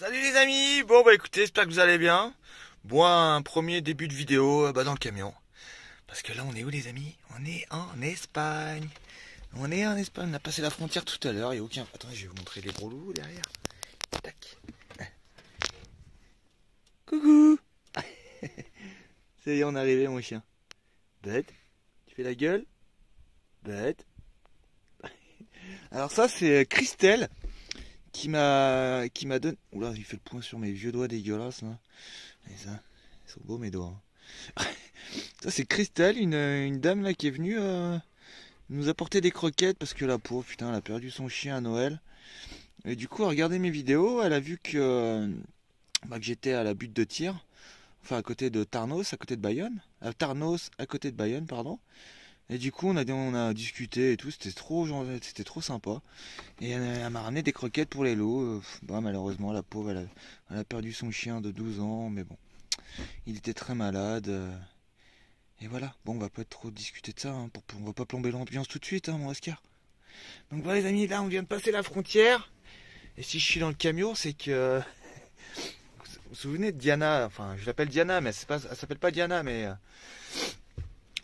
Salut les amis, bon bah écoutez, j'espère que vous allez bien. Bon, un premier début de vidéo dans le camion. Parce que là on est où les amis? On est en Espagne. On est en Espagne, on a passé la frontière tout à l'heure, il n'y a aucun... Attends, je vais vous montrer les gros loups derrière. Tac. Coucou. Ça y est, on est arrivé mon chien. Bête, tu fais la gueule? Bête. Alors ça c'est Christelle qui m'a donné... Oula, il fait le point sur mes vieux doigts dégueulasses là. Et ça, ils sont beaux mes doigts. Hein. Ça c'est Christelle, une dame là qui est venue nous apporter des croquettes parce que la pauvre, putain, elle a perdu son chien à Noël. Et du coup, elle a regardé mes vidéos, elle a vu que j'étais à la butte de tir, enfin à côté de Tarnos, à côté de Bayonne. À Tarnos, à côté de Bayonne, pardon. Et du coup, on a discuté et tout, c'était trop sympa. Et elle m'a ramené des croquettes pour les loups. Malheureusement, la pauvre, elle a perdu son chien de 12 ans, mais bon, il était très malade. Et voilà, bon, on va pas trop discuter de ça, hein, on va pas plomber l'ambiance tout de suite, hein, mon Oscar. Donc voilà les amis, là on vient de passer la frontière. Et si je suis dans le camion, c'est que... Vous vous souvenez de Diana, enfin je l'appelle Diana, mais elle s'appelle pas Diana, mais...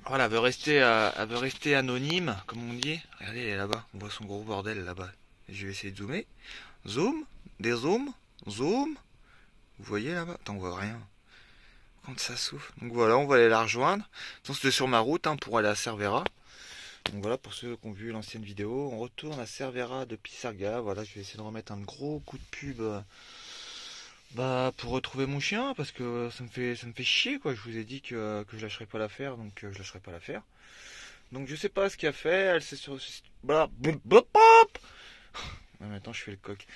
Voilà, elle veut rester anonyme, comme on dit. Regardez, elle est là-bas, on voit son gros bordel là-bas. Je vais essayer de zoomer. Zoom, zoom. Vous voyez là-bas? Attends, on voit rien. Quand ça souffle. Donc voilà, on va aller la rejoindre. C'était sur ma route pour aller à Cervera. Donc voilà, pour ceux qui ont vu l'ancienne vidéo, on retourne à Cervera de Pisarga. Voilà, je vais essayer de remettre un gros coup de pub pour retrouver mon chien, parce que ça me fait chier quoi. Je vous ai dit que je lâcherais pas l'affaire, donc je lâcherai pas l'affaire. Donc je sais pas ce qu'elle a fait, elle s'est sur... Maintenant je fais le coq.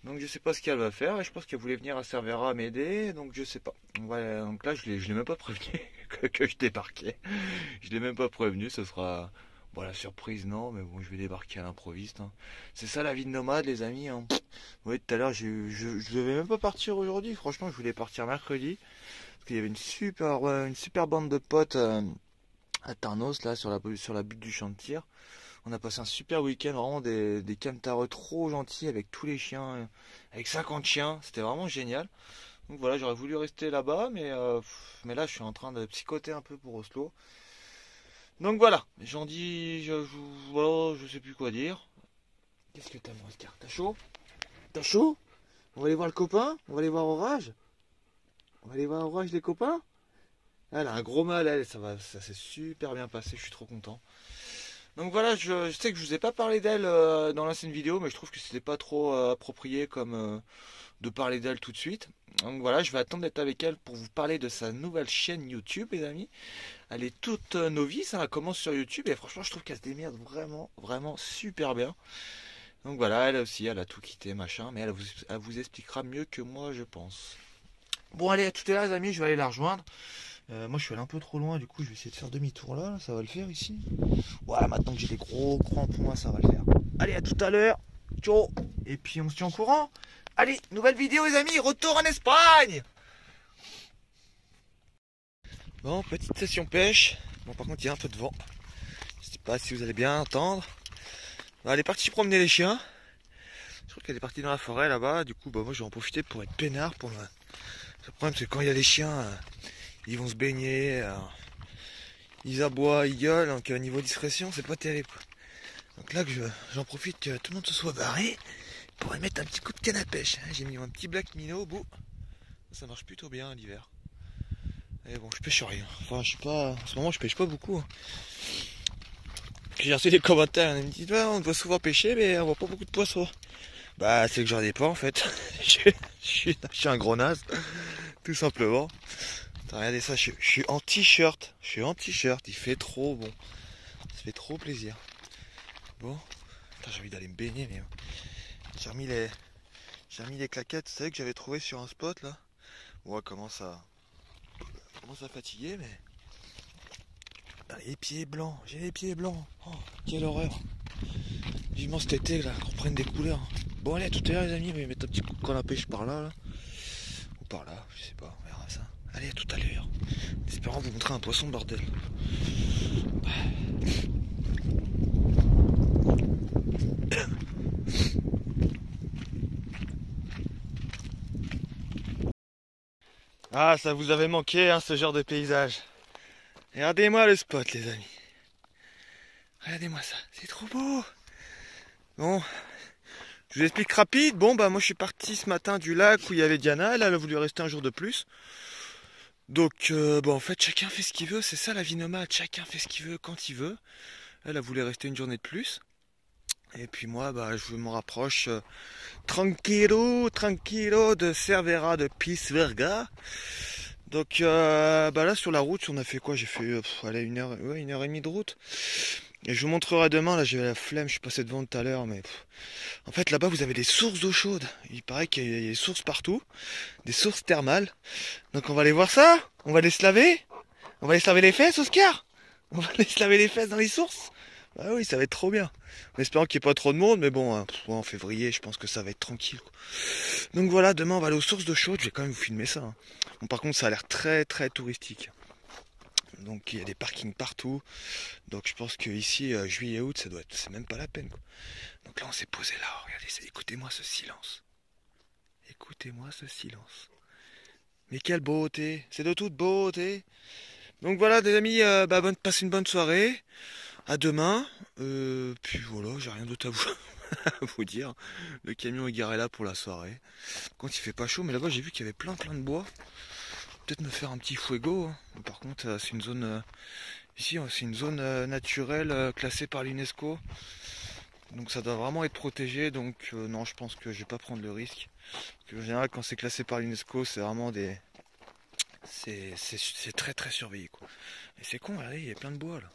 Donc je sais pas ce qu'elle va faire, et je pense qu'elle voulait venir à Cervera m'aider, donc je sais pas. Donc là je l'ai même pas prévenu que je débarquais. Je l'ai même pas prévenu, ce sera... Bon, la surprise non, mais bon, je vais débarquer à l'improviste. Hein. C'est ça la vie de nomade les amis. Hein. Vous voyez, tout à l'heure je devais même pas partir aujourd'hui, franchement je voulais partir mercredi. Parce qu'il y avait une super bande de potes à Tarnos, là, sur la butte du champ de tir. On a passé un super week-end, vraiment des camtareux trop gentils avec tous les chiens, avec 50 chiens, c'était vraiment génial. Donc voilà, j'aurais voulu rester là-bas, mais là je suis en train de psychoter un peu pour Oslo. Donc voilà, j'en dis, je sais plus quoi dire. Qu'est-ce que t'as mon Oscar? T'as chaud? T'as chaud? On va aller voir le copain? On va aller voir Orage? On va aller voir Orage les copains? Elle a un gros mal, elle, ça s'est super bien passé, je suis trop content. Donc voilà, je sais que je vous ai pas parlé d'elle dans l'ancienne vidéo, mais je trouve que c'était pas trop approprié comme de parler d'elle tout de suite. Donc voilà, je vais attendre d'être avec elle pour vous parler de sa nouvelle chaîne YouTube, les amis. Elle est toute novice, hein, elle commence sur YouTube et franchement je trouve qu'elle se démerde vraiment super bien. Donc voilà, elle aussi, elle a tout quitté, machin, mais elle vous expliquera mieux que moi, je pense. Bon allez, à tout à l'heure les amis, je vais aller la rejoindre. Moi je suis allé un peu trop loin, du coup je vais essayer de faire demi-tour là, ça va le faire ici. Voilà, maintenant que j'ai des gros crampons, ça va le faire. Allez, à tout à l'heure, ciao. Et puis on se tient au courant. Allez, nouvelle vidéo les amis, retour en Espagne. Bon, petite session pêche. Bon, par contre il y a un peu de vent. Je sais pas si vous allez bien entendre. Bon, elle est partie promener les chiens. Je crois qu'elle est partie dans la forêt là-bas. Du coup, moi je vais en profiter pour être peinard. Le problème c'est que quand il y a les chiens... ils vont se baigner, ils aboient, ils gueulent, donc niveau discrétion, c'est pas terrible. Quoi. Donc là, j'en profite que tout le monde se soit barré pour aller mettre un petit coup de canne à pêche. Hein. J'ai mis un petit black minnow au bout. Ça marche plutôt bien l'hiver. Et bon, je pêche rien. Enfin, je suis pas. En ce moment, je pêche pas beaucoup. Hein. J'ai reçu des commentaires, ils me disent on doit souvent pêcher, mais on voit pas beaucoup de poissons. Bah, c'est que j'en ai pas en fait. je suis un gros naze, tout simplement. Regardez ça, je suis en t-shirt. Il fait trop bon. Ça fait trop plaisir. Bon. J'ai envie d'aller me baigner, mais j'ai remis les claquettes, vous savez, que j'avais trouvé sur un spot là. Bon, elle commence à fatiguer, mais. Putain, les pieds blancs, j'ai les pieds blancs. Oh, quelle horreur. Vivement cet été là, qu'on prenne des couleurs. Bon allez, à tout à l'heure les amis, on va mettre un petit coup de canne à pêche par là. Ou par là, je sais pas, on verra ça. Allez, à tout à l'heure. En espérant vous montrer un poisson, bordel. Ah, ça vous avait manqué, hein, ce genre de paysage. Regardez-moi le spot, les amis. Regardez-moi ça, c'est trop beau. Bon, je vous explique rapide. Bon, bah moi je suis parti ce matin du lac où il y avait Diana. Elle a voulu rester un jour de plus. Donc, bon, en fait, chacun fait ce qu'il veut. C'est ça la vie nomade. Chacun fait ce qu'il veut quand il veut. Elle a voulu rester une journée de plus. Et puis moi, bah, je me rapproche tranquillo de Cervera de Pisverga. Donc, bah là sur la route, on a fait quoi? J'ai fait allez, une heure et demie de route. Et je vous montrerai demain. Là, j'ai la flemme. Je suis passé devant tout à l'heure, mais en fait, là-bas, vous avez des sources d'eau chaude. Il paraît qu'il y a des sources partout, des sources thermales. Donc, on va aller voir ça. On va aller se laver. On va aller se laver les fesses, Oscar. On va aller se laver les fesses dans les sources. Ah oui, ça va être trop bien. En espérant qu'il n'y ait pas trop de monde, mais bon, hein, en février, je pense que ça va être tranquille, quoi. Donc voilà, demain on va aller aux sources d'eau chaude. Je vais quand même vous filmer ça, hein. Bon, par contre, ça a l'air très très touristique. Donc il y a des parkings partout. Donc je pense que ici, juillet août, ça doit être, c'est même pas la peine, quoi. Donc là, on s'est posé là. Regardez, écoutez-moi ce silence. Écoutez-moi ce silence. Mais quelle beauté! C'est de toute beauté. Donc voilà, les amis, bah, passez une bonne soirée. À demain, puis voilà, j'ai rien d'autre à vous, à vous dire. Le camion est garé là pour la soirée. Quand il fait pas chaud, mais là-bas j'ai vu qu'il y avait plein de bois. Peut-être me faire un petit fuego, hein. Par contre, c'est une zone ici, c'est une zone naturelle classée par l'UNESCO. Donc ça doit vraiment être protégé. Donc non, je pense que je vais pas prendre le risque. Parce que, en général, quand c'est classé par l'UNESCO, c'est vraiment des, c'est très très surveillé, quoi. Et c'est con, regardez, il y a plein de bois là.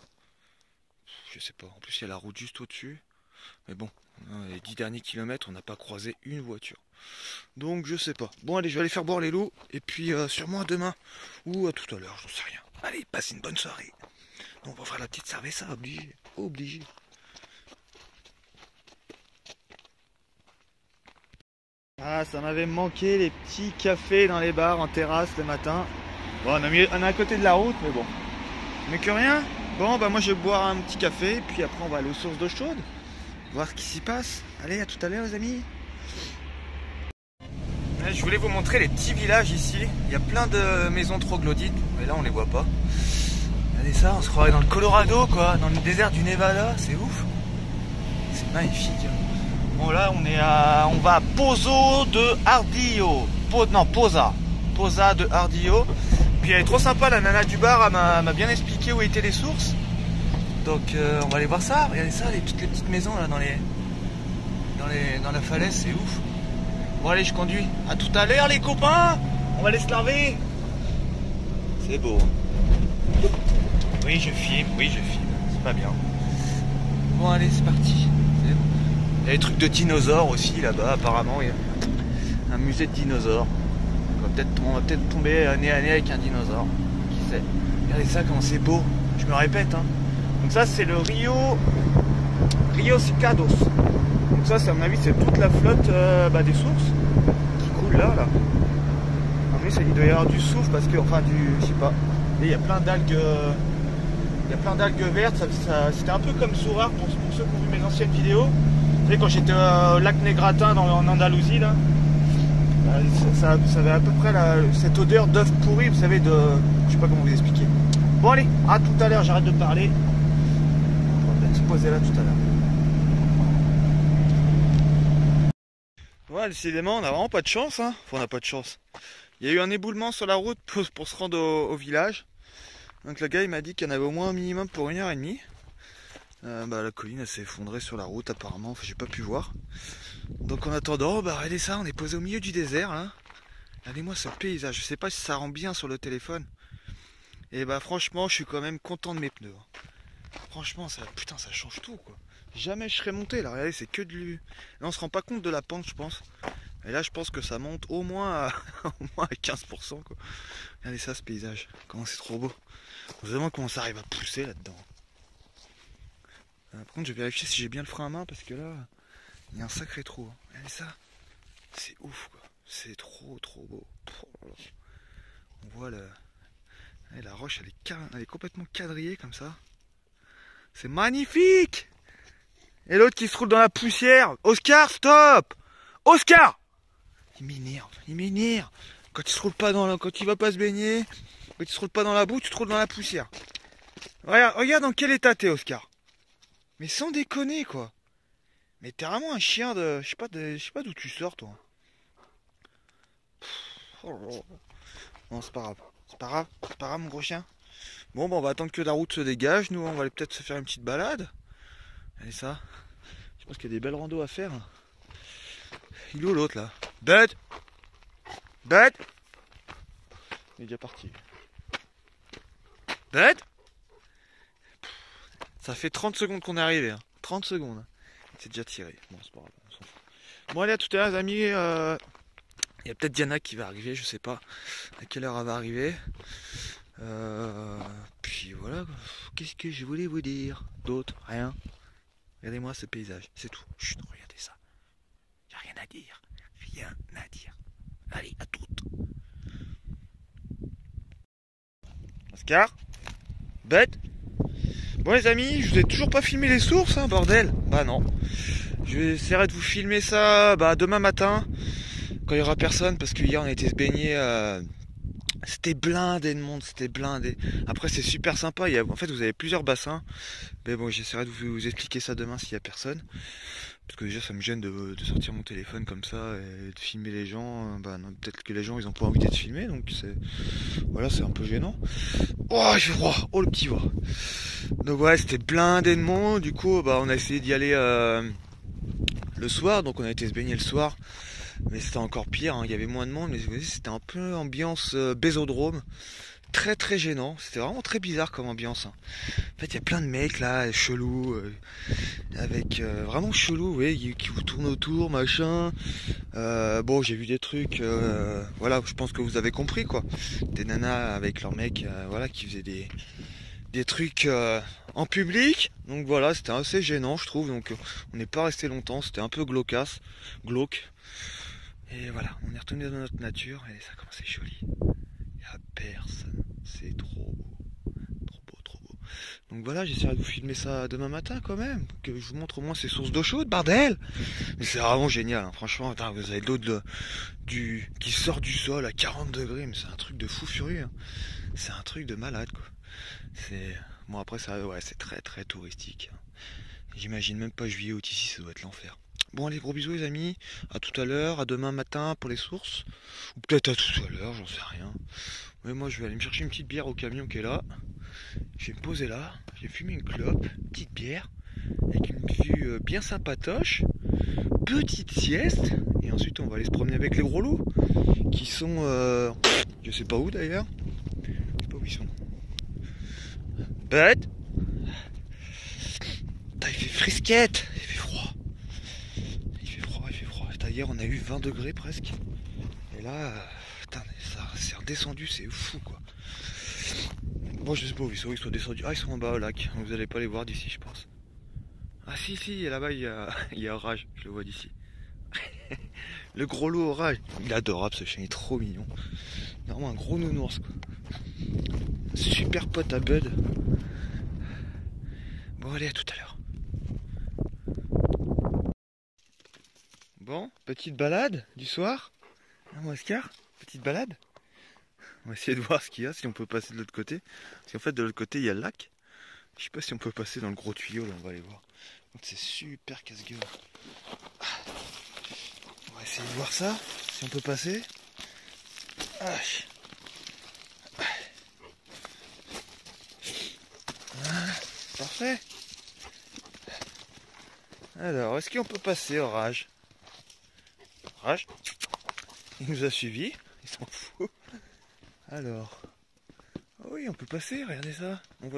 Je sais pas. En plus, il y a la route juste au-dessus. Mais bon, les 10 derniers kilomètres, on n'a pas croisé une voiture. Donc, je sais pas. Bon, allez, je vais aller faire boire les loups. Et puis, sûrement à demain. Ou à tout à l'heure, j'en sais rien. Allez, passez une bonne soirée. On va faire la petite cerveza, obligé. Obligé. Ah, ça m'avait manqué les petits cafés dans les bars en terrasse le matin. Bon, on est à côté de la route, mais bon. Mais que rien. Bon, bah moi je vais boire un petit café, puis après on va aller aux sources d'eau chaude, voir ce qui s'y passe. Allez, à tout à l'heure les amis. Je voulais vous montrer les petits villages ici. Il y a plein de maisons troglodytes, mais là on les voit pas. Regardez ça, on se croirait dans le Colorado, quoi, dans le désert du Nevada, c'est ouf. C'est magnifique. Bon là on va à Pozo de Ardillo. Poza de Ardillo. Puis elle est trop sympa, la nana du bar, elle m'a bien expliqué où étaient les sources. Donc on va aller voir ça. Regardez ça, les petites maisons là dans la falaise, c'est ouf. Bon allez, je conduis. À tout à l'heure les copains. On va aller se laver. C'est beau, hein. Oui, je filme. C'est pas bien. Bon allez, c'est parti. Il y a des trucs de dinosaures aussi là-bas, apparemment. Il y a un musée de dinosaures. On va peut-être tomber nez à nez avec un dinosaure. Qui sait? Regardez ça, comment c'est beau. Je me répète, hein. Donc ça, c'est le Rio Cicados. Donc ça, à mon avis, c'est toute la flotte des sources qui coule là. En plus, il doit y avoir du soufre parce que, enfin, je sais pas. Et il y a plein d'algues. Il y a plein d'algues vertes. C'était un peu comme Sourar pour ceux qui ont vu mes anciennes vidéos. Vous savez, quand j'étais au lac Négratin en Andalousie là. Ça avait à peu près cette odeur d'œuf pourri, vous savez, je sais pas comment vous expliquer. Bon allez, à tout à l'heure, j'arrête de parler. On va peut-être se poser là tout à l'heure. Ouais, décidément, on n'a vraiment pas de chance, hein. Enfin, on n'a pas de chance. Il y a eu un éboulement sur la route pour se rendre au village. Donc le gars, il m'a dit qu'il y en avait au moins un minimum pour 1h30. La colline, elle s'est effondrée sur la route apparemment, enfin, j'ai pas pu voir. Donc en attendant, regardez ça, on est posé au milieu du désert là. Regardez-moi ce paysage, je sais pas si ça rend bien sur le téléphone. Et franchement, je suis quand même content de mes pneus. Franchement, putain, ça change tout, quoi. Jamais je serais monté là, regardez, c'est que du... Là on se rend pas compte de la pente, je pense. Et là je pense que ça monte au moins à, au moins à 15%, quoi. Regardez ça, ce paysage, comment c'est trop beau. On se demande comment ça arrive à pousser là-dedans. Par contre, je vais vérifier si j'ai bien le frein à main parce que là, il y a un sacré trou, hein. Regardez ça, c'est ouf, quoi. C'est trop beau. On voit la roche, elle est complètement quadrillée comme ça. C'est magnifique. Et l'autre qui se roule dans la poussière. Oscar, stop! Oscar! Il m'énerve. Quand il se roule pas quand il va pas se baigner, quand il se roule pas dans la boue, tu te roules dans la poussière. Regarde dans quel état t'es, Oscar. Mais sans déconner, quoi. Mais t'es vraiment un chien de... je sais pas d'où tu sors, toi. Oh là là. Non, c'est pas grave. C'est pas grave, mon gros chien. Bon, bah, on va attendre que la route se dégage. Nous, on va aller peut-être se faire une petite balade. Allez, ça. Je pense qu'il y a des belles randos à faire. Il est où l'autre, là? Bud! Bud! Il est déjà parti. Bud! Ça fait 30 secondes qu'on est arrivé. Hein. 30 secondes. C'est déjà tiré. Bon, c'est pas grave. On s'en fout. Bon, allez, à tout à l'heure, les amis. Il y a peut-être Diana qui va arriver. Je sais pas à quelle heure elle va arriver. Puis voilà. Qu'est-ce que je voulais vous dire? D'autre? Rien. Regardez-moi ce paysage. C'est tout. Chut, regardez ça. Y a rien à dire. Rien à dire. Allez, à toutes. Oscar? Bête? Bon les amis, je vous ai toujours pas filmé les sources, hein, bordel. Bah non. Je vais essayer de vous filmer ça demain matin, quand il y aura personne, parce que hier on a été se baigner. C'était blindé de monde, c'était blindé. Après c'est super sympa, en fait vous avez plusieurs bassins. Mais bon, j'essaierai de vous expliquer ça demain s'il y a personne. Parce que déjà ça me gêne de sortir mon téléphone comme ça et de filmer les gens. Bah non, peut-être que les gens ils ont pas envie d'être filmés, donc c'est un peu gênant. Oh j'ai froid, oh le petit voix. Donc ouais, c'était blindé de monde. Du coup on a essayé d'y aller le soir, donc on a été se baigner le soir. Mais c'était encore pire, hein. Il y avait moins de monde, mais c'était un peu ambiance bésodrome. Très très gênant, c'était vraiment très bizarre comme ambiance. Hein. En fait, il y a plein de mecs là, chelous, avec vraiment chelous, oui, qui vous tournent autour, machin. Bon, j'ai vu des trucs, voilà, je pense que vous avez compris quoi. Des nanas avec leurs mecs, voilà, qui faisaient des trucs en public. Donc voilà, c'était assez gênant, je trouve. Donc on n'est pas resté longtemps, c'était un peu glauque. Et voilà, on est retourné dans notre nature et ça commence à être joli. Il n'y a personne, c'est trop beau. Trop beau. Donc voilà, j'essaierai de vous filmer ça demain matin quand même, que je vous montre au moins ces sources d'eau chaude, bordel. Mais c'est vraiment génial, hein. Franchement, attends, vous avez de l'eau qui sort du sol à 40 degrés, mais c'est un truc de fou furieux. Hein. C'est un truc de malade, quoi. Bon après ça, ouais, c'est très très touristique. J'imagine même pas juillet août ici, ça doit être l'enfer. Bon allez, gros bisous les amis, à tout à l'heure, à demain matin pour les sources, ou peut-être à tout à l'heure, j'en sais rien. Mais moi je vais aller me chercher une petite bière au camion qui est là, je vais me poser là, j'ai fumé une clope, petite bière, avec une vue bien sympatoche, petite sieste, et ensuite on va aller se promener avec les gros loups, qui sont, je sais pas où d'ailleurs, je sais pas où ils sont. Bud, il fait frisquette, il fait froid. Hier on a eu 20 degrés presque. Et là, putain, ça s'est redescendu, c'est fou quoi. Bon, je sais pas où ils sont descendus. Ah, ils sont en bas au lac. Vous allez pas les voir d'ici, je pense. Ah si, là-bas il y a Orage, je le vois d'ici. Le gros loup Orage. Il est adorable ce chien, il est trop mignon. Il est vraiment un gros nounours quoi. Super pote à Bud. Bon allez, à tout à l'heure. Bon, petite balade du soir. Hein, Oscar, petite balade. On va essayer de voir ce qu'il y a, si on peut passer de l'autre côté. Parce qu'en fait, de l'autre côté, il y a le lac. Je sais pas si on peut passer dans le gros tuyau, là, on va aller voir. Donc c'est super casse-gueule. On va essayer de voir ça, si on peut passer. Ah. Parfait. Alors, est-ce qu'on peut passer, Orage? Orage? Il nous a suivis, il s'en fout. Alors, oh oui, on peut passer, regardez ça. On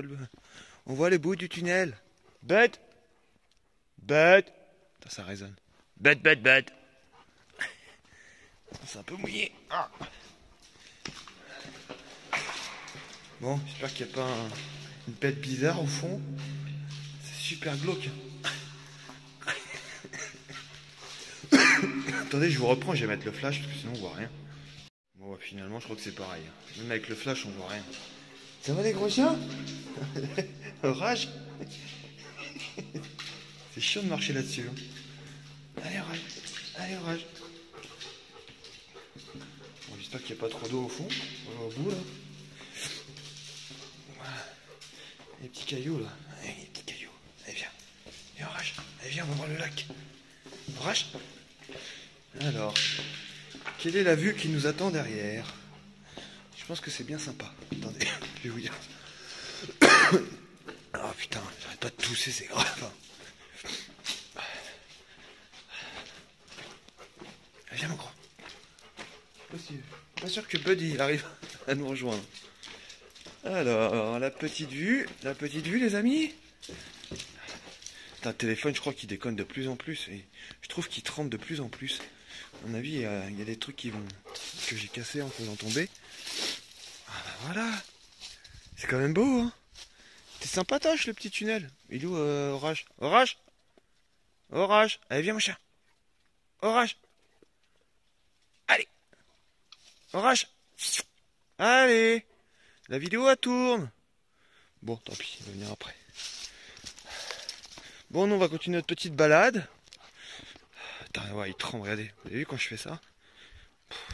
voit le bout du tunnel. Bête. Ça résonne. Bête. C'est un peu mouillé. Ah. Bon, j'espère qu'il n'y a pas une bête bizarre au fond. C'est super glauque. Attendez, je vous reprends, je vais mettre le flash parce que sinon on voit rien. Bon, finalement, je crois que c'est pareil. Même avec le flash, on voit rien. Ça va les gros chiens? Orage. C'est chiant de marcher là-dessus. Hein. Allez, Orage. Bon, j'espère qu'il n'y a pas trop d'eau au fond, au bout là. Voilà. Les petits cailloux là. Allez, les petits cailloux. Allez, viens. Viens, Orage. Allez, viens, on va voir le lac. Orage. Alors, quelle est la vue qui nous attend derrière? Je pense que c'est bien sympa. Attendez, je vais vous dire. Oh putain, j'arrête pas de tousser, c'est grave. Viens mon gros. Pas sûr que Bud il arrive à nous rejoindre. Alors, la petite vue les amis. Putain, le téléphone je crois qu'il déconne de plus en plus. Et je trouve qu'il tremble de plus en plus. À mon avis, il y a des trucs que j'ai cassés en faisant tomber. Ah bah voilà. C'est quand même beau hein. C'est sympatoche le petit tunnel. Il est où Orage? Orage? Orage? Allez viens mon chat. Orage? Allez. Orage. Allez. La vidéo elle tourne. Bon tant pis, il va venir après. Bon nous on va continuer notre petite balade. Putain ouais il tremble, regardez. Vous avez vu quand je fais ça?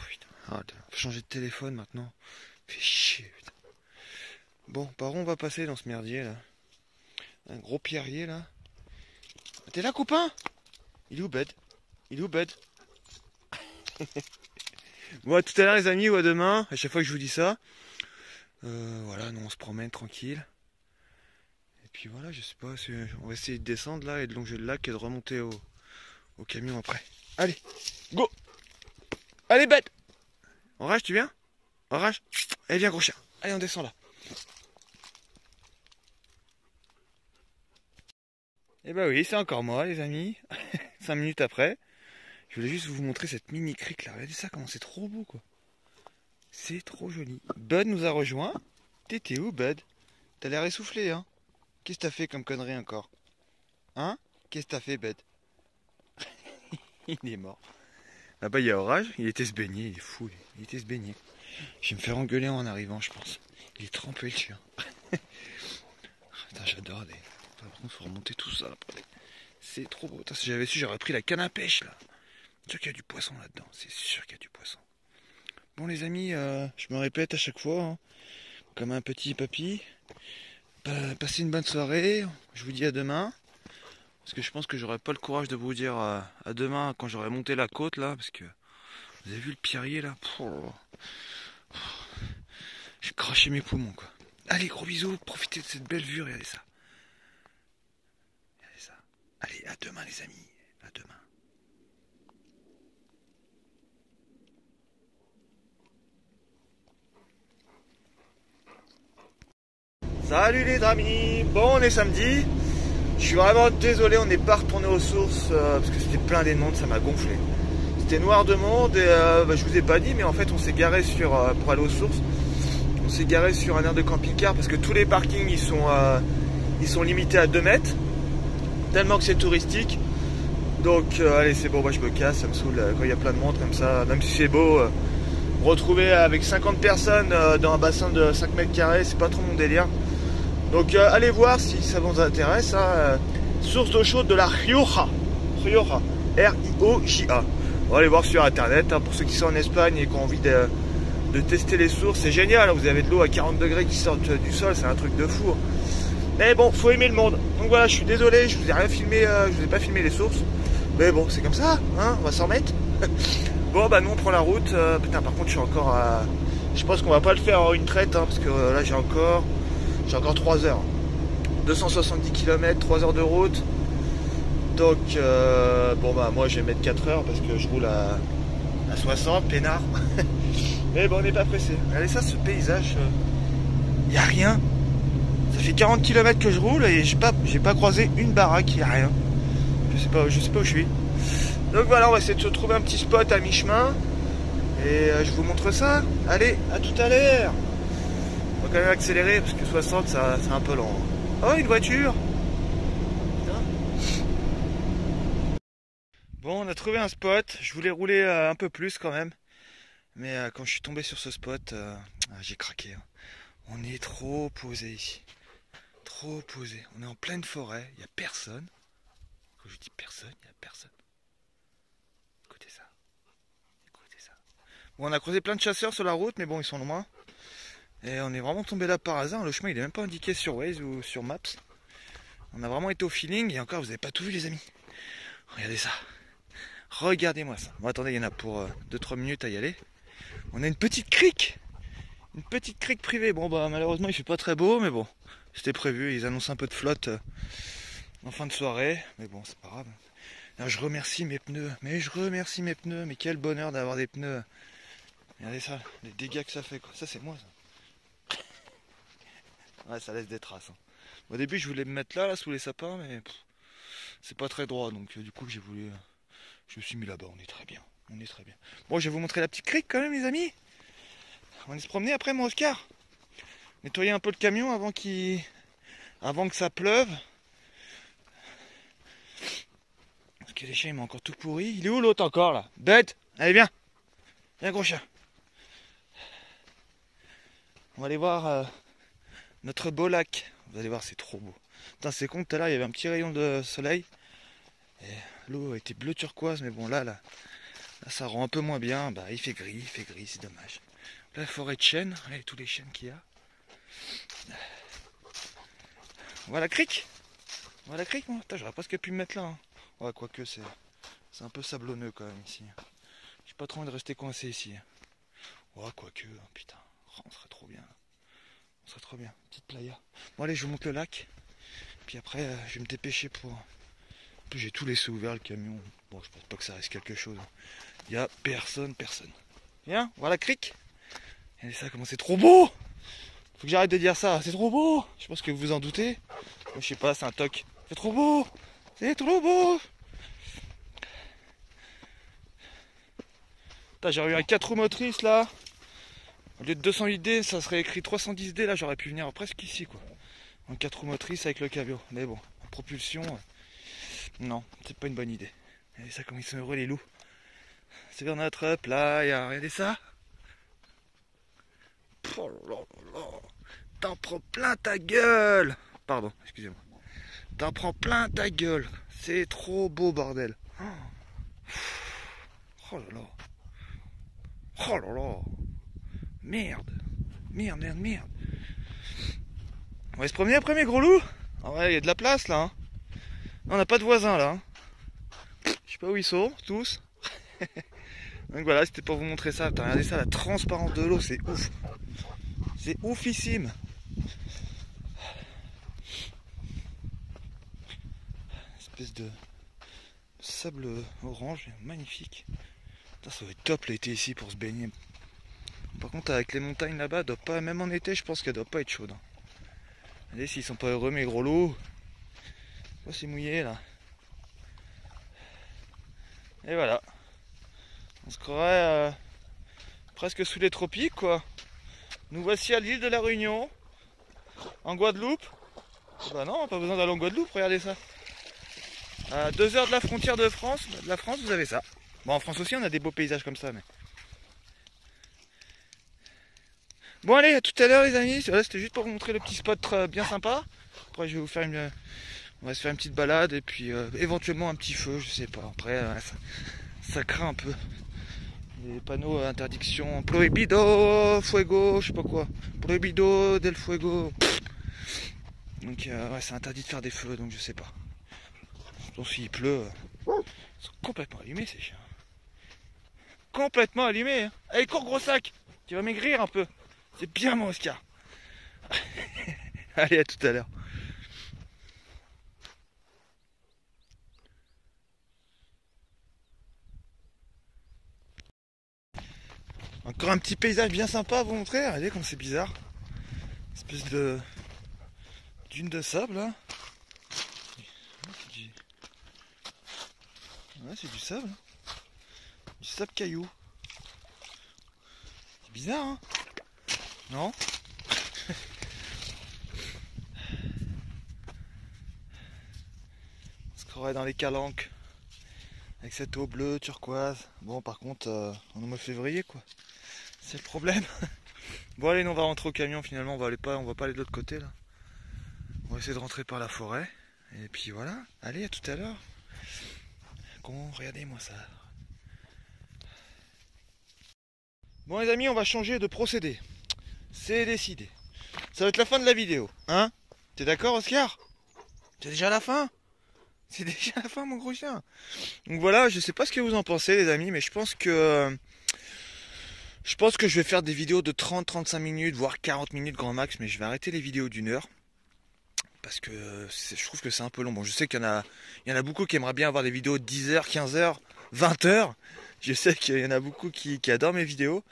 Putain, faut changer de téléphone maintenant. Fait chier putain. Bon par où on va passer dans ce merdier là? Un gros pierrier là. T'es là copain? Il est où Bud? Il est où Bud? Bon à tout à l'heure les amis ou à demain. À chaque fois que je vous dis ça. Voilà, nous on se promène tranquille. Et puis voilà, je sais pas, on va essayer de descendre là et de longer le lac et de remonter au camion après. Allez, go! Allez bête! Orage, tu viens? Orage? Allez viens gros chien, allez on descend là. Et bah oui, c'est encore moi les amis. 5 minutes après. Je voulais juste vous montrer cette mini crique là. Regardez ça comment c'est trop beau quoi. C'est trop joli. Bud nous a rejoint. T'étais où Bud? T'as l'air essoufflé hein? Qu'est-ce que t'as fait comme connerie encore? Hein? Qu'est-ce que t'as fait Bud? Il est mort. Là-bas il y a Orage, il était se baigner, il est fou, il était se baigner. Je vais me faire engueuler en arrivant je pense. Il est trempé le chien. Putain j'adore des... Par contre faut remonter tout ça là. C'est trop beau. Putain, si j'avais su j'aurais pris la canne à pêche là. C'est sûr qu'il y a du poisson là-dedans, c'est sûr qu'il y a du poisson. Bon les amis, je me répète à chaque fois, hein, comme un petit papy. Passez une bonne soirée, je vous dis à demain. Parce que je pense que j'aurai pas le courage de vous dire à demain quand j'aurai monté la côte là. Parce que vous avez vu le pierrier là. J'ai craché mes poumons quoi. Allez gros bisous, profitez de cette belle vue, regardez ça. Regardez ça. Allez, à demain les amis, à demain. Salut les amis, bon on est samedi. Je suis vraiment désolé, on n'est pas retourné aux sources parce que c'était plein de monde, ça m'a gonflé. C'était noir de monde et je vous ai pas dit mais en fait on s'est garé pour aller aux sources. On s'est garé sur un aire de camping-car parce que tous les parkings ils sont limités à 2 mètres. Tellement que c'est touristique. Donc allez c'est bon, moi je me casse, ça me saoule quand il y a plein de monde comme ça, même si c'est beau. Retrouver avec 50 personnes dans un bassin de 5 mètres carrés, c'est pas trop mon délire. Donc allez voir si ça vous intéresse. Hein, source d'eau chaude de la Rioja. Rioja. R-I-O-J-A. On va aller voir sur internet. Hein, pour ceux qui sont en Espagne et qui ont envie de tester les sources, c'est génial. Hein, vous avez de l'eau à 40 degrés qui sort du sol, c'est un truc de fou. Mais bon, faut aimer le monde. Donc voilà, je suis désolé, je vous ai rien filmé, je vous ai pas filmé les sources. Mais bon, c'est comme ça, hein, on va s'en remettre. Bon bah nous on prend la route. Putain par contre je suis encore à... Je pense qu'on va pas le faire en une traite hein, parce que là j'ai encore 3 heures. 270 km, 3 heures de route. Donc bon bah moi je vais mettre 4 heures parce que je roule à 60, peinard. Mais bon on n'est pas pressé. Regardez ça ce paysage. Il n'y a rien. Ça fait 40 km que je roule et j'ai pas croisé une baraque, il n'y a rien. Je sais pas où je suis. Donc voilà, on va essayer de se trouver un petit spot à mi-chemin. Et je vous montre ça. Allez, à tout à l'heure. On va quand même accélérer parce que 60 c'est un peu lent. Oh, une voiture. Bon, on a trouvé un spot. Je voulais rouler un peu plus quand même. Mais quand je suis tombé sur ce spot, j'ai craqué. Hein. On est trop posé ici. Trop posé. On est en pleine forêt. Il n'y a personne. Quand je dis personne, il n'y a personne. Écoutez ça. Écoutez ça. Bon, on a croisé plein de chasseurs sur la route, mais bon, ils sont loin. Et on est vraiment tombé là par hasard. Le chemin, il est même pas indiqué sur Waze ou sur Maps. On a vraiment été au feeling. Et encore, vous avez pas tout vu, les amis. Regardez ça. Regardez-moi ça. Bon, attendez, il y en a pour 2-3 minutes à y aller. On a une petite crique. Une petite crique privée. Bon, bah, malheureusement, il fait pas très beau, mais bon. C'était prévu. Ils annoncent un peu de flotte en fin de soirée. Mais bon, c'est pas grave. Alors, je remercie mes pneus. Mais je remercie mes pneus. Mais quel bonheur d'avoir des pneus. Regardez ça. Les dégâts que ça fait, quoi. Ça, c'est moi, ça. Ouais, ça laisse des traces. Hein. Au début, je voulais me mettre là, sous les sapins, mais c'est pas très droit. Donc, du coup, j'ai voulu. Je me suis mis là-bas. On est très bien. On est très bien. Bon, je vais vous montrer la petite crique quand même, les amis. On va aller se promener après, mon Oscar. Nettoyer un peu le camion avant que ça pleuve. Parce que les chiens, ils m'ont encore tout pourri. Il est où l'autre encore là? Bête! Allez, viens! Viens, gros chien. On va aller voir notre beau lac. Vous allez voir, c'est trop beau. Putain, c'est con, tout à l'heure, il y avait un petit rayon de soleil. Et l'eau était bleu turquoise, mais bon, là, ça rend un peu moins bien. Bah, il fait gris, c'est dommage. La forêt de chênes, regardez tous les chênes qu'il y a. Voilà la crique. Voilà la crique, moi. Putain, j'aurais presque pu me mettre là. Hein. Ouais, quoique, c'est un peu sablonneux quand même ici. J'ai pas trop envie de rester coincé ici. Ouais, quoique, putain. Oh, on serait trop bien. On serait trop bien. Petite playa. Bon, allez, je vous montre le lac. Puis après, je vais me dépêcher pour. En plus, j'ai tous les laissé ouverts, le camion. Bon, je pense pas que ça risque quelque chose. Il y a personne. Viens, voilà la crique. Regardez ça, comment c'est trop beau! Faut que j'arrête de dire ça, c'est trop beau! Je pense que vous vous en doutez. Moi, je sais pas, c'est un toc. C'est trop beau! C'est trop beau! J'aurais eu un 4 roues motrices là. Au lieu de 208D, ça serait écrit 310D. Là, j'aurais pu venir presque ici, quoi. En 4 roues motrices avec le camion. Mais bon, en propulsion, non, c'est pas une bonne idée. Regardez ça, comme ils sont heureux, les loups. C'est vers notre playa. Regardez ça. Oh là là. T'en prends plein ta gueule. Pardon, excusez-moi. T'en prends plein ta gueule. C'est trop beau, bordel. Oh là là. Oh là là. Merde. Merde. On va se promener après, mes gros loups. Ah ouais, il y a de la place là. Hein. Non, on n'a pas de voisins là. Hein. Je sais pas où ils sont, tous. Donc voilà, c'était pour vous montrer ça. Putain, regardez ça, la transparence de l'eau, c'est ouf. C'est oufissime. Espèce de sable orange, magnifique. Putain, ça va être top l'été ici pour se baigner. Par contre, avec les montagnes là-bas, doit pas, même en été, je pense qu'elle doit pas être chaude. Regardez s'ils sont pas heureux, mes gros loups. Oh, c'est mouillé là. Et voilà. On se croirait presque sous les tropiques, quoi. Nous voici à l'île de la Réunion, en Guadeloupe. Bah non, pas besoin d'aller en Guadeloupe, regardez ça. À 2 heures de la frontière de France, vous avez ça. Bon, en France aussi, on a des beaux paysages comme ça, mais. Bon, allez, à tout à l'heure, les amis. C'était juste pour vous montrer le petit spot bien sympa. Après, je vais vous faire on va se faire une petite balade et puis éventuellement un petit feu, je sais pas. Après, ça craint un peu. Les panneaux interdiction prohibido fuego, je sais pas quoi. Prohibido del fuego. Donc, ouais, c'est interdit de faire des feux, donc je sais pas. Donc, s'il pleut, ils sont complètement allumés, ces chiens. Complètement allumés. Hein. Allez, cours, gros sac. Tu vas maigrir un peu. C'est bien, mon Oscar. Allez, à tout à l'heure. Encore un petit paysage bien sympa à vous montrer. Regardez comme c'est bizarre. Une espèce de dune de sable là. Ouais, c'est du sable. Du sable caillou. C'est bizarre, hein? Non? On se croirait dans les calanques. Avec cette eau bleue, turquoise. Bon, par contre, on est au mois de février, quoi. C'est le problème. Bon, allez, nous, on va rentrer au camion, finalement. On va pas aller de l'autre côté, là. On va essayer de rentrer par la forêt. Et puis voilà. Allez, à tout à l'heure. Regardez-moi ça. Bon les amis, on va changer de procédé. C'est décidé. Ça va être la fin de la vidéo, hein? T'es d'accord Oscar? C'est déjà la fin? C'est déjà la fin mon gros chien. Donc voilà, je sais pas ce que vous en pensez les amis, mais je pense que je vais faire des vidéos de 30-35 minutes, voire 40 minutes grand max, mais je vais arrêter les vidéos d'1 heure. Parce que je trouve que c'est un peu long. Bon, je sais qu'il y en a beaucoup qui aimeraient bien avoir des vidéos de 10 heures, 15 heures, 20 heures. Je sais qu'il y en a beaucoup qui adorent mes vidéos.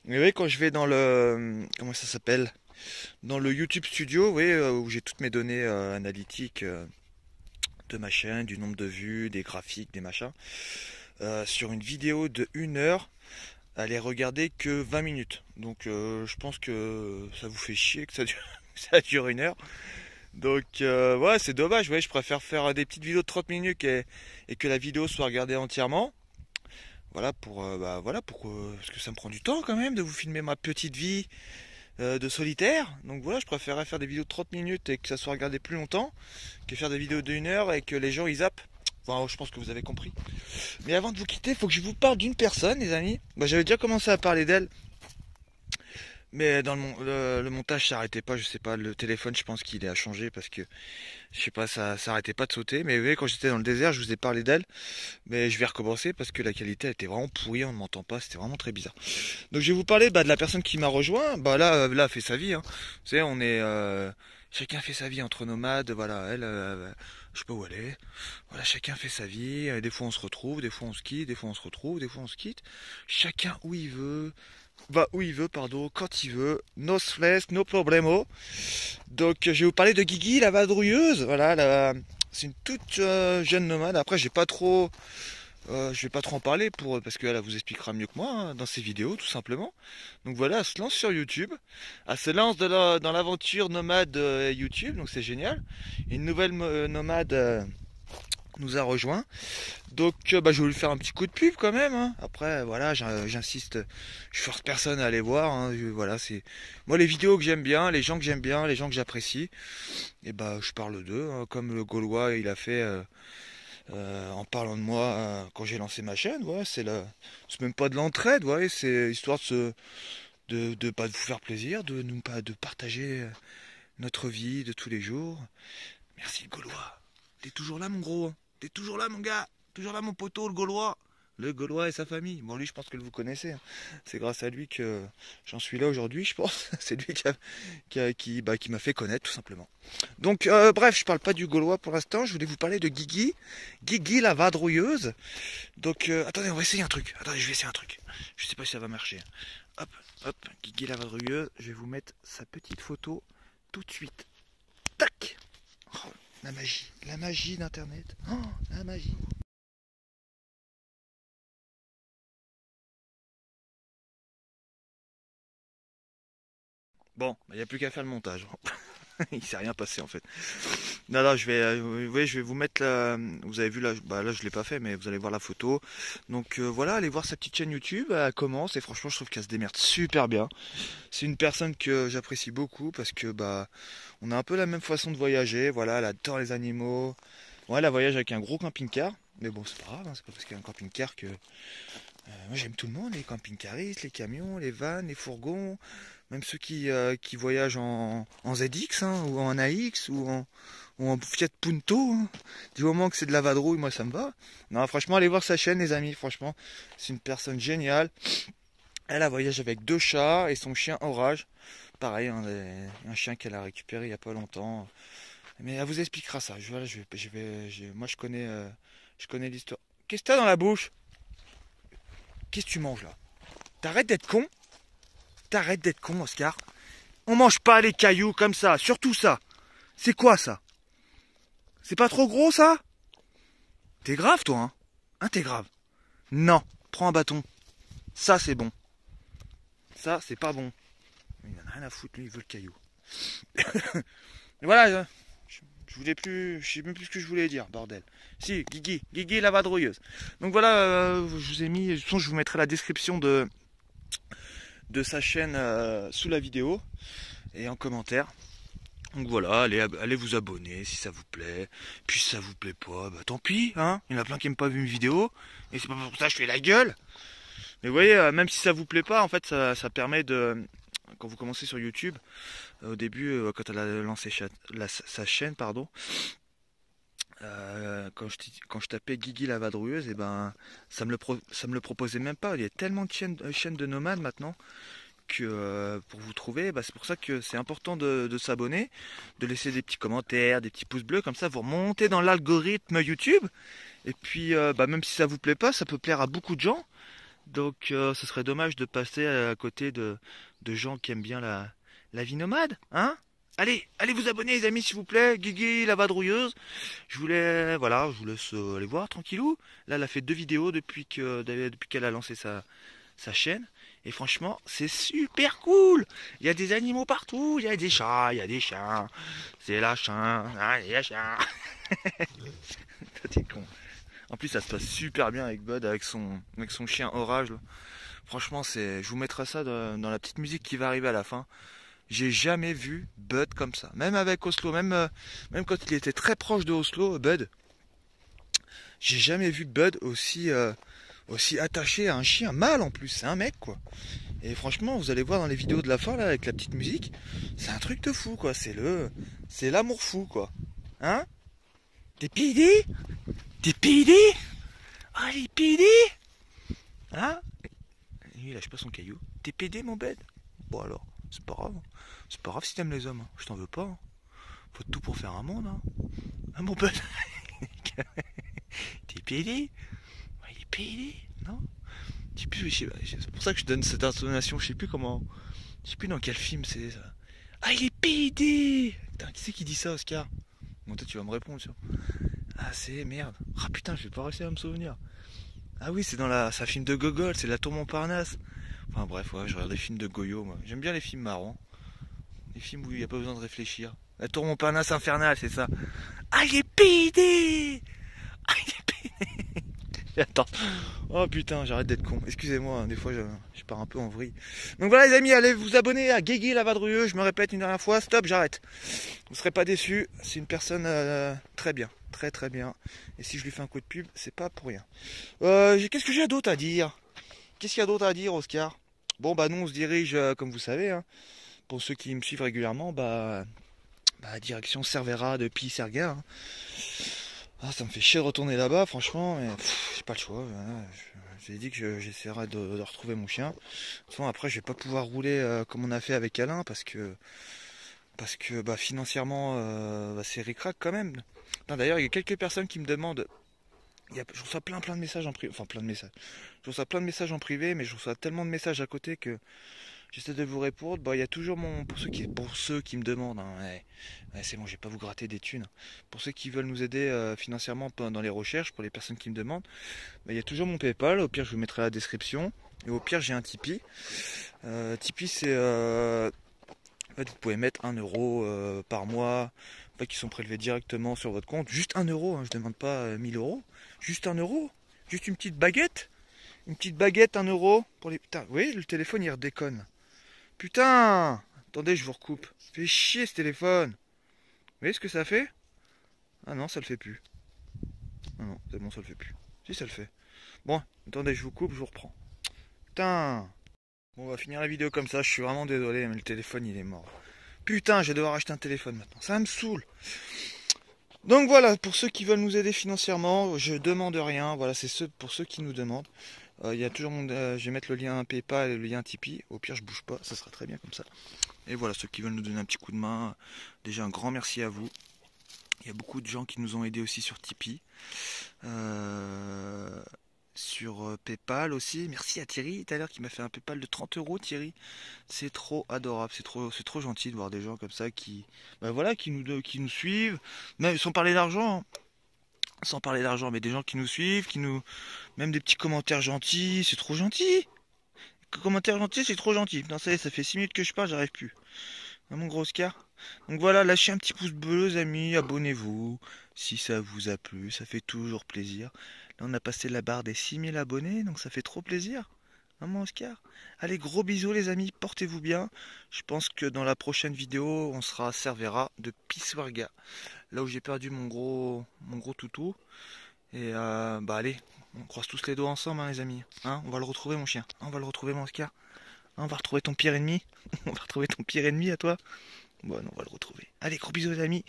Mais oui, quand je vais dans le... Comment ça s'appelle? Dans le YouTube Studio, oui, où j'ai toutes mes données analytiques de ma chaîne, du nombre de vues, des graphiques, des machins. Sur une vidéo de 1 heure, elle est regardée que 20 minutes. Donc je pense que ça vous fait chier que ça dure 1 heure. Donc ouais, c'est dommage, ouais, je préfère faire des petites vidéos de 30 minutes et que la vidéo soit regardée entièrement. Voilà parce que ça me prend du temps quand même de vous filmer ma petite vie de solitaire. Donc voilà, je préférerais faire des vidéos de 30 minutes et que ça soit regardé plus longtemps que faire des vidéos d'1 heure et que les gens ils zappent. Enfin, je pense que vous avez compris. Mais avant de vous quitter, il faut que je vous parle d'une personne, les amis. J'avais déjà commencé à parler d'elle. Mais dans le montage, ça arrêtait pas, je sais pas, le téléphone, je pense qu'il est à changer parce que, je sais pas, ça arrêtait pas de sauter. Mais oui, quand j'étais dans le désert, je vous ai parlé d'elle. Mais je vais recommencer parce que la qualité, elle était vraiment pourrie, on ne m'entend pas, c'était vraiment très bizarre. Donc je vais vous parler de la personne qui m'a rejoint. Là, fait sa vie, hein. Vous savez, chacun fait sa vie entre nomades, voilà, elle, je sais pas où elle est. Voilà, chacun fait sa vie. Des fois on se retrouve, des fois on se quitte, des fois on se retrouve, des fois on se quitte. Chacun où il veut. Va où il veut, pardon, quand il veut, no stress, no problemo. Donc je vais vous parler de Guigui, la vadrouilleuse. Voilà, c'est une toute jeune nomade. Après, je vais pas trop en parler parce qu'elle vous expliquera mieux que moi hein, dans ses vidéos, tout simplement. Donc voilà, elle se lance sur YouTube, elle se lance dans l'aventure nomade YouTube, donc c'est génial. Une nouvelle nomade nous a rejoint. Donc je vais lui faire un petit coup de pub quand même. Hein. Après voilà, j'insiste, je force personne à aller voir. Hein. Voilà, c'est moi les vidéos que j'aime bien, les gens que j'aime bien, les gens que j'apprécie. Et je parle d'eux, hein, comme le Gaulois il a fait en parlant de moi quand j'ai lancé ma chaîne. Ouais, c'est même pas de l'entraide, ouais, c'est histoire de pas de vous faire plaisir, de partager notre vie de tous les jours. Merci le Gaulois. T'es toujours là mon gros. T'es toujours là mon gars. Toujours là mon poteau le Gaulois. Le Gaulois et sa famille. Bon lui je pense que vous connaissez. Hein. C'est grâce à lui que j'en suis là aujourd'hui je pense. C'est lui qui m'a fait connaître tout simplement. Donc bref je parle pas du Gaulois pour l'instant. Je voulais vous parler de Guigui. Guigui la vadrouilleuse. Donc attendez on va essayer un truc. Attendez je vais essayer un truc. Je sais pas si ça va marcher. Hop hop Guigui la vadrouilleuse. Je vais vous mettre sa petite photo tout de suite. Tac. Oh, la magie d'internet. Oh, la magie. Bon, il n'y a plus qu'à faire le montage. Il s'est rien passé en fait. Non, je vais vous mettre vous avez vu là, là je l'ai pas fait, mais vous allez voir la photo. Donc voilà, allez voir sa petite chaîne YouTube. Elle commence et franchement, je trouve qu'elle se démerde super bien. C'est une personne que j'apprécie beaucoup parce que on a un peu la même façon de voyager. Voilà, elle adore les animaux. Ouais, elle voyage avec un gros camping-car, mais bon, c'est pas grave. Hein, c'est pas parce qu'il y a un camping-car que moi j'aime tout le monde, les camping-caristes, les camions, les vannes, les fourgons, même ceux qui voyagent en ZX hein, ou en AX ou en Fiat Punto. Hein. Du moment que c'est de la vadrouille, moi ça me va. Non, franchement, allez voir sa chaîne, les amis. Franchement, c'est une personne géniale. Elle a voyagé avec 2 chats et son chien Orage. Pareil, hein, un chien qu'elle a récupéré il n'y a pas longtemps. Mais elle vous expliquera ça. Moi je connais l'histoire. Qu'est-ce que t'as dans la bouche? Qu'est-ce que tu manges là? T'arrêtes d'être con? T'arrêtes d'être con, Oscar. On mange pas les cailloux comme ça, surtout ça. C'est quoi ça? C'est pas trop gros ça? T'es grave toi, hein? T'es grave. Non, prends un bâton. Ça c'est bon. Ça c'est pas bon. Il en a rien à foutre, lui il veut le caillou. Voilà, je voulais plus, je sais même plus ce que je voulais dire, bordel. Si, Guigui la vadrouilleuse. Donc voilà, je vous ai mis, je vous mettrai la description de sa chaîne sous la vidéo et en commentaire. Donc voilà, allez vous abonner si ça vous plaît. Puis si ça vous plaît pas, tant pis, hein. Il y en a plein qui n'aiment pas vu une vidéo. Et c'est pas pour ça que je fais la gueule. Mais vous voyez, même si ça vous plaît pas, en fait, ça permet de, quand vous commencez sur YouTube, au début, quand elle a lancé sa chaîne, pardon, quand je tapais Guigui la vadrouilleuse, et ben, ça me le proposait même pas. Il y a tellement de chaînes de nomades maintenant que pour vous trouver, bah, c'est pour ça que c'est important de s'abonner, de laisser des petits commentaires, des petits pouces bleus, comme ça vous remontez dans l'algorithme YouTube. Et puis, bah, même si ça vous plaît pas, ça peut plaire à beaucoup de gens. Donc, ce serait dommage de passer à côté de gens qui aiment bien la vie nomade, hein? Allez vous abonner les amis s'il vous plaît, Guigui la vadrouilleuse. Voilà, je vous laisse aller voir tranquillou. Là, elle a fait 2 vidéos depuis qu'elle a lancé sa chaîne. Et franchement, c'est super cool. Il y a des animaux partout, il y a des chats, il y a des chiens. C'est la chien, hein, il y a chien. T'es con. En plus, ça se passe super bien avec Bud, avec son chien Orage. Là. Franchement, je vous mettrai ça dans la petite musique qui va arriver à la fin. J'ai jamais vu Bud comme ça. Même avec Oslo, même quand il était très proche de Oslo, Bud, j'ai jamais vu Bud aussi attaché à un chien mâle en plus. C'est un mec, quoi. Et franchement, vous allez voir dans les vidéos de la fin, là, avec la petite musique, c'est un truc de fou, quoi. C'est l'amour fou, quoi. Hein? T'es pédé? T'es pédé? Ah, il est pédé? Hein? Il lâche pas son caillou. T'es pédé, mon bed? Bon, alors, c'est pas grave. C'est pas grave si t'aimes les hommes. Hein. Je t'en veux pas. Hein. Faut tout pour faire un monde. Hein, mon bed? T'es pédé? Ouais, il est pédé, non? Je sais plus, c'est pour ça que je donne cette intonation. Je sais plus comment. Je sais plus dans quel film c'est ça. Ah, il est pédé! Putain, qui c'est qui dit ça, Oscar? Bon, toi, tu vas me répondre, ça. Ah, c'est merde. Ah, putain, je vais pas réussir à me souvenir. Ah oui, c'est un film de Gogol, c'est La Tour Montparnasse. Enfin bref, ouais, je regarde des films de Goyo, moi. J'aime bien les films marrants. Les films où il n'y a pas besoin de réfléchir. La Tour Montparnasse infernale, c'est ça. Ah, il est pédé! Ah, il est pédé! Attends. Oh putain, j'arrête d'être con. Excusez-moi, hein, des fois je pars un peu en vrille. Donc voilà les amis, allez vous abonner à Guigui la vadrouilleuse. Je me répète une dernière fois, stop, j'arrête. Vous serez pas déçus, c'est une personne très bien. Très très bien. Et si je lui fais un coup de pub, c'est pas pour rien. Qu'est-ce que j'ai d'autre à dire? Qu'est-ce qu'il y a d'autre à dire, Oscar? Bon bah nous on se dirige, comme vous savez, hein, pour ceux qui me suivent régulièrement, direction Cervera de Pi-Serguin. Hein. Ah, ça me fait chier de retourner là-bas, franchement, mais j'ai pas le choix. Voilà. J'ai dit que j'essaierai de retrouver mon chien. De toute façon, après, je vais pas pouvoir rouler comme on a fait avec Alain parce que bah, financièrement, c'est ric-rac quand même. D'ailleurs, il y a quelques personnes qui me demandent. Je reçois plein de messages en privé. Enfin, plein de messages. Je reçois plein de messages en privé, mais je reçois tellement de messages à côté que j'essaie de vous répondre. Bah, il y a toujours pour ceux qui me demandent. Hein, ouais, c'est bon, je vais pas vous gratter des thunes. Pour ceux qui veulent nous aider financièrement dans les recherches, pour les personnes qui me demandent, bah, il y a toujours mon PayPal. Au pire, je vous mettrai la description. Et au pire, j'ai un Tipeee. Tipeee, c'est en fait, vous pouvez mettre 1 euro par mois, en fait, qui sont prélevés directement sur votre compte. Juste 1 euro, hein, je ne demande pas 1000 euros. Juste 1 euro. Juste une petite baguette. Une petite baguette, 1 euro. Pour les... Putain, vous voyez, le téléphone, il redéconne. Putain! Attendez, je vous recoupe. Fait chier ce téléphone. Vous voyez ce que ça fait? Ah non, ça le fait plus. Ah non, c'est bon, ça le fait plus. Si, ça le fait. Bon, attendez, je vous coupe, je vous reprends. Putain! Bon, on va finir la vidéo comme ça, je suis vraiment désolé, mais le téléphone il est mort. Putain, je vais devoir acheter un téléphone maintenant, ça me saoule. Donc voilà, pour ceux qui veulent nous aider financièrement, je demande rien, voilà, pour ceux qui nous demandent. Il y a toujours je vais mettre le lien PayPal et le lien Tipeee, au pire je bouge pas, ça sera très bien comme ça. Et voilà, ceux qui veulent nous donner un petit coup de main, déjà un grand merci à vous. Il y a beaucoup de gens qui nous ont aidés aussi sur Tipeee. Sur PayPal aussi. Merci à Thierry tout à l'heure qui m'a fait un PayPal de 30 euros, Thierry. C'est trop adorable, c'est trop gentil de voir des gens comme ça qui nous suivent, même sans parler d'argent. Hein. Sans parler d'argent, mais des gens qui nous suivent, même des petits commentaires gentils, c'est trop gentil. Commentaires gentils, c'est trop gentil. Putain, ça fait 6 minutes que je parle, j'arrive plus. Hein, mon gros Oscar. Donc voilà, lâchez un petit pouce bleu, les amis, abonnez-vous. Si ça vous a plu, ça fait toujours plaisir. Là, on a passé la barre des 6000 abonnés, donc ça fait trop plaisir. Hein, mon Oscar? Allez, gros bisous, les amis, portez-vous bien. Je pense que dans la prochaine vidéo, on sera à Cervera de Pisuerga. Là où j'ai perdu mon gros toutou. Et allez, On croise tous les doigts ensemble, hein, les amis. Hein, on va le retrouver, mon chien. Hein, on va le retrouver, mon Oscar. Hein, on va retrouver ton pire ennemi. On va retrouver ton pire ennemi à toi. Bon, non, on va le retrouver. Allez, gros bisous, les amis.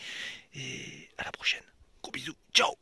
Et à la prochaine. Gros bisous. Ciao.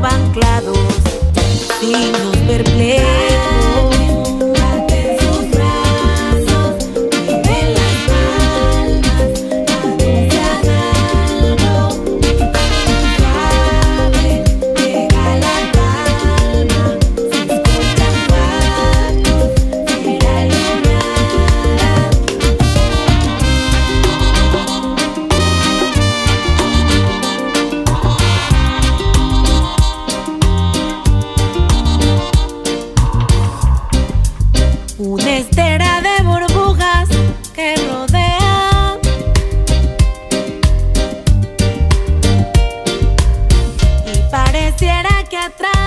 Anclados, signos perplejos. Ate sus brazos, mueve las palmas, anuncian algo suave, llega la calma, se escuchan pactos, será lunada. Una estera de burbujas que rodea y pareciera que atrás